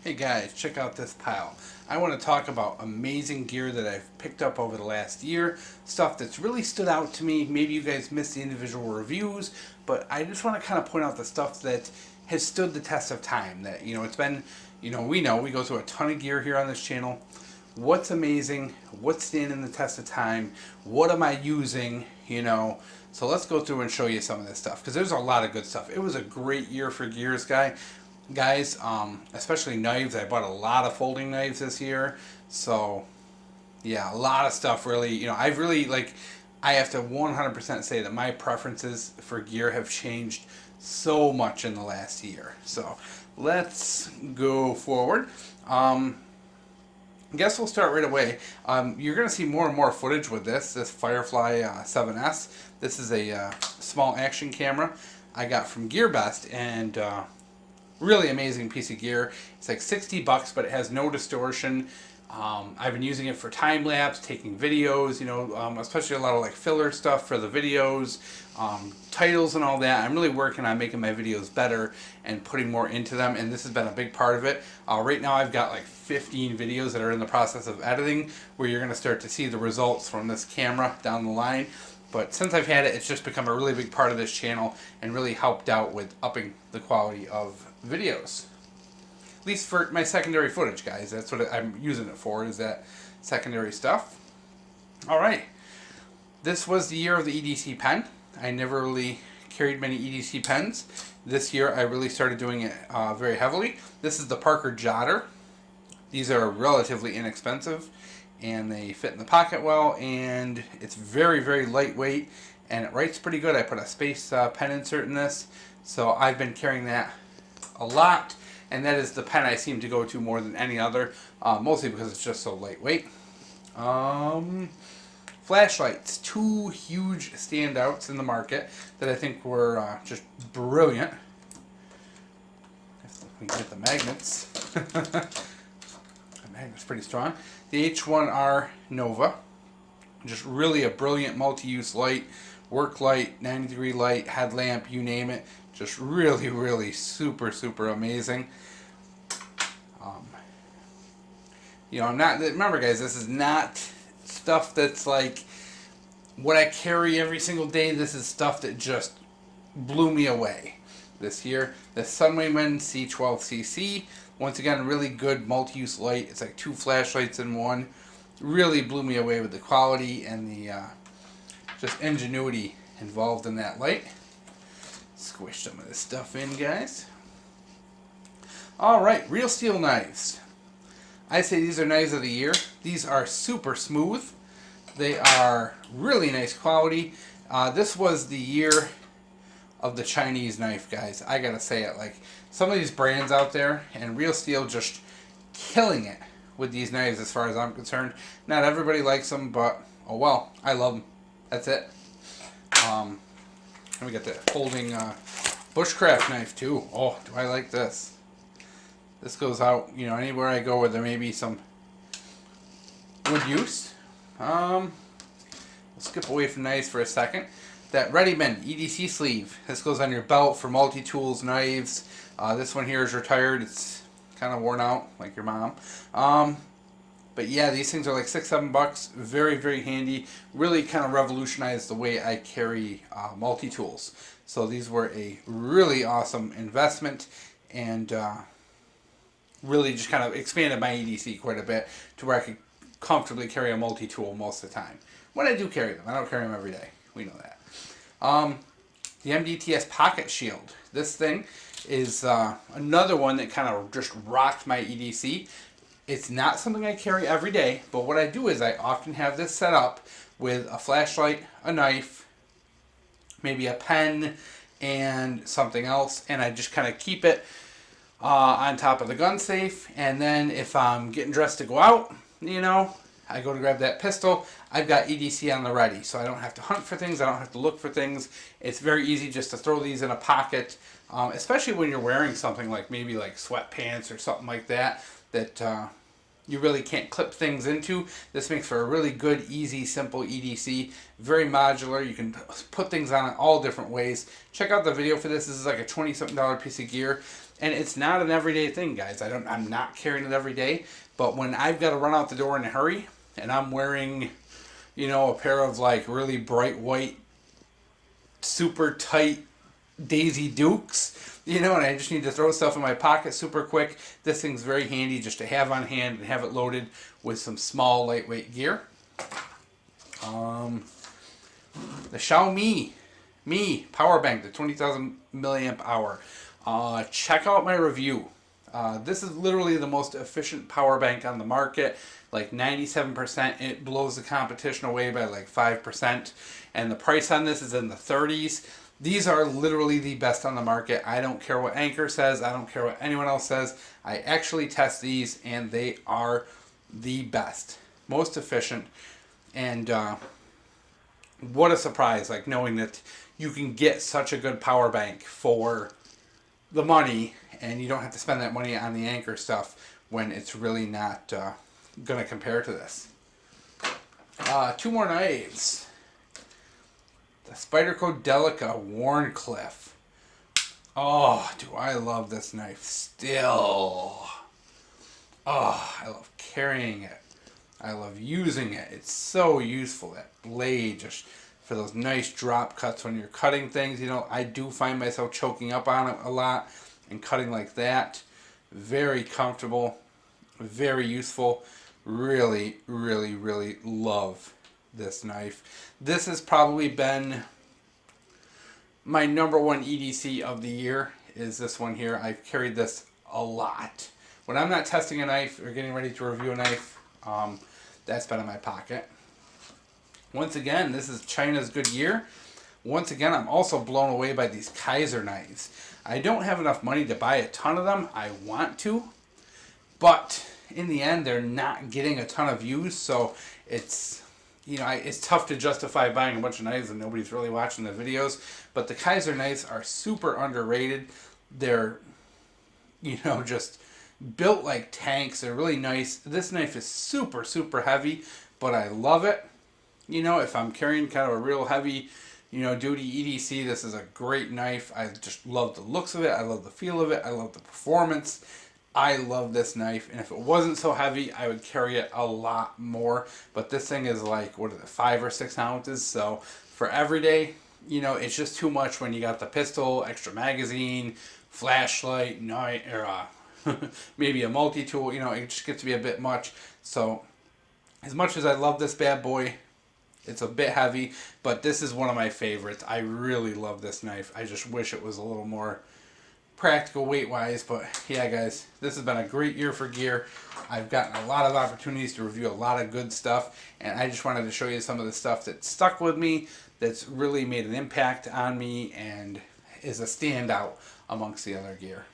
Hey guys, check out this pile. I want to talk about amazing gear that I've picked up over the last year, stuff that's really stood out to me. Maybe you guys missed the individual reviews, but I just want to kind of point out the stuff that has stood the test of time. That, it's been, we go through a ton of gear here on this channel. What's amazing, what's standing the test of time, what am I using, So let's go through and show you some of this stuff, because there's a lot of good stuff. It was a great year for gears, guys, especially knives. I bought a lot of folding knives this year, so yeah, a lot of stuff. Really, I have to 100% say that my preferences for gear have changed so much in the last year. So let's go forward. I guess we'll start right away. You're going to see more and more footage with this Firefly 7S. This is a small action camera I got from GearBest, and really amazing piece of gear. It's like $60, but it has no distortion. I've been using it for time lapse, taking videos, especially a lot of like filler stuff for the videos, titles and all that. I'm really working on making my videos better and putting more into them, and this has been a big part of it. Right now I've got like 15 videos that are in the process of editing, where you're going to start to see the results from this camera down the line. But since I've had it, it's just become a really big part of this channel and really helped out with upping the quality of videos. At least for my secondary footage, guys. That's what I'm using it for, is that secondary stuff. Alright. This was the year of the EDC pen. I never really carried many EDC pens. This year I really started doing it very heavily. This is the Parker Jotter. These are relatively inexpensive, and they fit in the pocket well, and it's very, very lightweight, and it writes pretty good. I put a space pen insert in this, so I've been carrying that a lot, and that is the pen I seem to go to more than any other, mostly because it's just so lightweight. Flashlights, two huge standouts in the market that I think were just brilliant. If we can get the magnets. The magnet's pretty strong. The H1R Nova, just really a brilliant multi-use light, work light, 90-degree light, headlamp, you name it. Just really, really super, super amazing. I'm not, remember guys, this is not stuff that's like what I carry every single day. This is stuff that just blew me away this year. The Sanrenmu C12cc, once again, really good multi-use light. It's like two flashlights in one. Really blew me away with the quality and the just ingenuity involved in that light. Squish some of this stuff in, guys. Alright, Real Steel knives. I say these are knives of the year. These are super smooth. They are really nice quality. This was the year of the Chinese knife, guys. I gotta say it. Like, some of these brands out there, and Real Steel just killing it with these knives as far as I'm concerned. Not everybody likes them, but oh well, I love them. That's it. And we got the folding bushcraft knife too. Oh, do I like this. This goes out, anywhere I go where there may be some wood use. We'll skip away from knives for a second. That Readyman EDC sleeve. This goes on your belt for multi-tools, knives. This one here is retired. It's kind of worn out, like your mom. But yeah, these things are like $6-7. Very, very handy. Really kind of revolutionized the way I carry multi-tools. So these were a really awesome investment, and really just kind of expanded my EDC quite a bit to where I could comfortably carry a multi-tool most of the time. When I do carry them, I don't carry them every day. We know that. The MDTS Pocket Shield. This thing is another one that kind of just rocked my EDC. It's not something I carry every day, but what I do is I often have this set up with a flashlight, a knife, maybe a pen, and something else, and I just kind of keep it on top of the gun safe. And then if I'm getting dressed to go out, you know, I go to grab that pistol, I've got EDC on the ready. So I don't have to hunt for things, I don't have to look for things. It's very easy just to throw these in a pocket, especially when you're wearing something like maybe like sweatpants or something like that, that you really can't clip things into. This makes for a really good, easy, simple EDC. Very modular. You can put things on it all different ways. Check out the video for this. This is like a $20-something piece of gear. And it's not an everyday thing, guys. I'm not carrying it every day. But when I've got to run out the door in a hurry, and I'm wearing, you know, a pair of like really bright white, super tight Daisy Dukes, you know, and I just need to throw stuff in my pocket super quick. This thing's very handy just to have on hand and have it loaded with some small lightweight gear. The Xiaomi power bank, the 20,000 milliamp hour. Check out my review. This is literally the most efficient power bank on the market, like 97%. It blows the competition away by like 5%, and the price on this is in the 30s. These are literally the best on the market. I don't care what Anchor says. I don't care what anyone else says. I actually test these, and they are the best, most efficient, and what a surprise, like knowing that you can get such a good power bank for the money, and you don't have to spend that money on the Anchor stuff when it's really not going to compare to this. Two more knives. The Spyderco Delica Warncliffe. Oh, do I love this knife still. Oh, I love carrying it. I love using it. It's so useful, that blade, just for those nice drop cuts when you're cutting things. You know, I do find myself choking up on it a lot and cutting like that. Very comfortable, very useful. Really, really, really love this knife. This has probably been my #1 EDC of the year, is this one here. I've carried this a lot. When I'm not testing a knife or getting ready to review a knife, that's been in my pocket. Once again, this is China's good year. Once again, I'm also blown away by these Kaiser knives. I don't have enough money to buy a ton of them. I want to, but in the end, they're not getting a ton of use, so it's, you know, it's tough to justify buying a bunch of knives and nobody's really watching the videos. But the Kaiser knives are super underrated. They're, you know, just built like tanks. They're really nice. This knife is super, super heavy, but I love it. You know, if I'm carrying kind of a real heavy, you know, duty EDC, this is a great knife. I just love the looks of it. I love the feel of it. I love the performance. I love this knife, and if it wasn't so heavy, I would carry it a lot more. But this thing is like, what is it, 5 or 6 ounces? So for every day, you know, it's just too much when you got the pistol, extra magazine, flashlight, knife, or maybe a multi-tool. You know, it just gets to be a bit much. So as much as I love this bad boy, it's a bit heavy, but this is one of my favorites. I really love this knife. I just wish it was a little more practical weight-wise, but yeah, guys, this has been a great year for gear. I've gotten a lot of opportunities to review a lot of good stuff, and I just wanted to show you some of the stuff that stuck with me, that's really made an impact on me, and is a standout amongst the other gear.